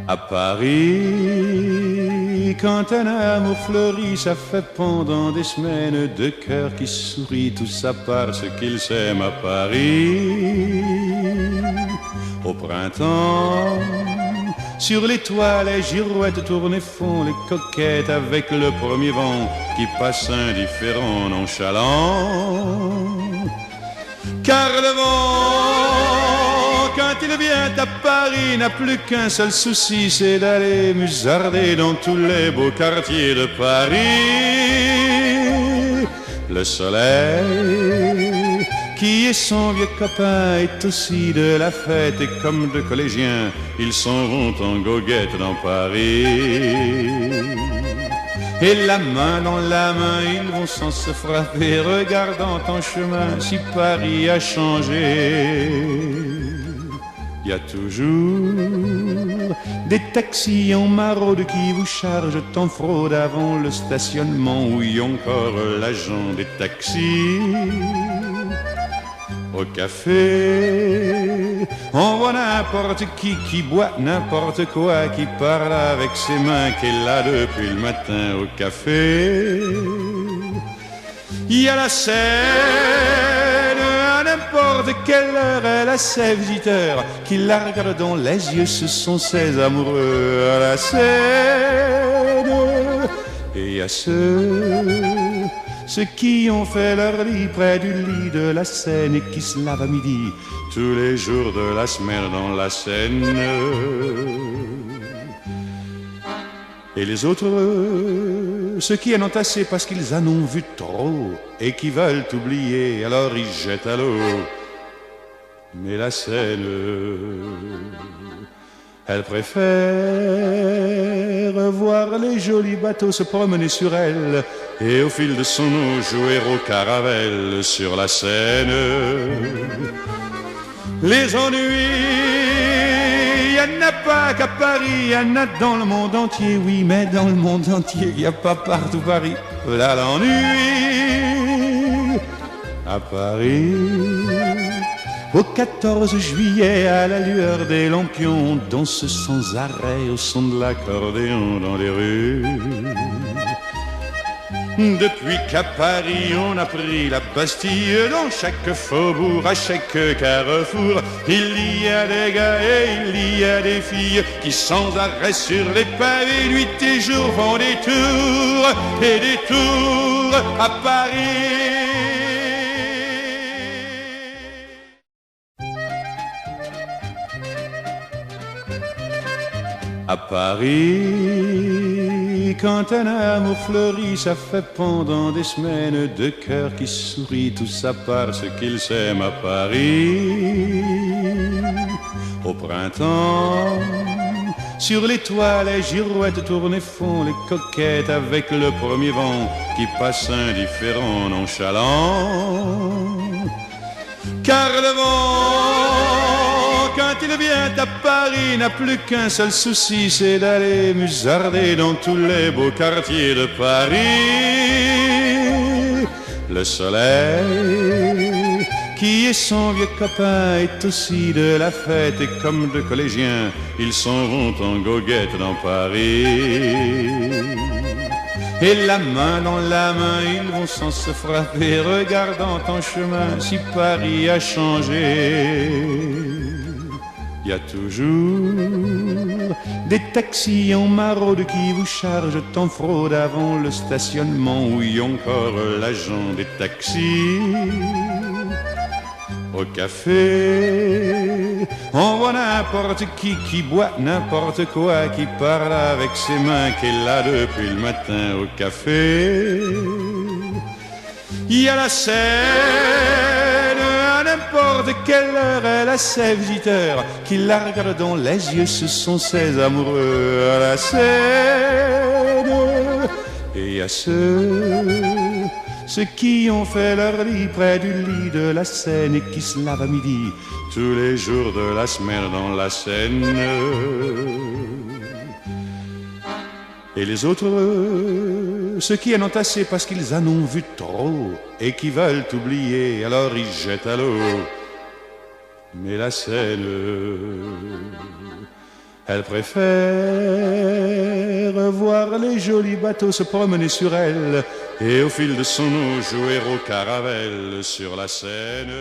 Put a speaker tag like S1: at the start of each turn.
S1: À Paris, quand un amour fleurit, ça fait pendant des semaines deux cœurs qui sourient, tout ça parce qu'ils s'aiment à Paris. Au printemps, sur les toits, les girouettes tournent et font les coquettes avec le premier vent qui passe indifférent, nonchalant. Car le vent, quand il vient à Paris, n'a plus qu'un seul souci, c'est d'aller musarder dans tous les beaux quartiers de Paris. Le soleil, qui est son vieux copain, est aussi de la fête, et comme deux collégiens, ils s'en vont en goguette dans Paris. Et la main dans la main, ils vont sans se frapper, regardant en chemin si Paris a changé. Il y a toujours des taxis en maraude qui vous chargent en fraude avant le stationnement, où y a encore l'agent des taxis. Au café, on voit n'importe qui boit n'importe quoi, qui parle avec ses mains, qui est là depuis le matin au café. Il y a la scène, à n'importe quelle heure, elle a ses visiteurs qui la regardent dans les yeux, ce sont ses amoureux à la scène. Et il y a ceux qui ont fait leur lit près du lit de la Seine et qui se lavent à midi tous les jours de la semaine dans la Seine. Et les autres, ceux qui en ont assez parce qu'ils en ont vu trop et qui veulent oublier, alors ils jettent à l'eau. Mais la Seine, elle préfère voir les jolis bateaux se promener sur elle et au fil de son eau jouer au caravelle sur la Seine. Les ennuis, il n'y en a pas qu'à Paris, il y en a dans le monde entier, oui, mais dans le monde entier, il n'y a pas partout Paris. Voilà l'ennui à Paris. Au 14 juillet, à la lueur des lampions, on danse sans arrêt au son de l'accordéon dans les rues. Depuis qu'à Paris on a pris la Bastille, dans chaque faubourg, à chaque carrefour, il y a des gars et il y a des filles qui sans arrêt sur les pavés, nuit et jour, font des tours et des tours à Paris. À Paris, quand un amour fleurit, ça fait pendant des semaines deux cœurs qui sourient, tout ça parce qu'ils s'aiment à Paris. Au printemps, sur les toits, les girouettes tournent et font les coquettes avec le premier vent qui passe indifférent, nonchalant. Car le vent, quand il vient à Paris, n'a plus qu'un seul souci, c'est d'aller musarder dans tous les beaux quartiers de Paris. Le soleil, qui est son vieux copain, est aussi de la fête, et comme deux collégiens, ils s'en vont en goguette dans Paris. Et la main dans la main, ils vont sans se frapper, regardant en chemin si Paris a changé. Il y a toujours des taxis en maraude qui vous chargent en fraude avant le stationnement, où y a encore l'agent des taxis. Au café, on voit n'importe qui boit n'importe quoi, qui parle avec ses mains, qui est là depuis le matin au café. Il y a la scène, à n'importe quelle heure, elle a ses visiteurs qui la regardent dans les yeux, ce sont ses amoureux à la scène. Et il y a ceux qui ont fait leur lit près du lit de la Seine et qui se lavent à midi tous les jours de la semaine dans la Seine. Et les autres, ceux qui en ont assez parce qu'ils en ont vu trop et qui veulent oublier, alors ils jettent à l'eau. Mais la Seine, Elle préfère voir les jolis bateaux se promener sur elle et au fil de son eau jouer au caravelle sur la Seine.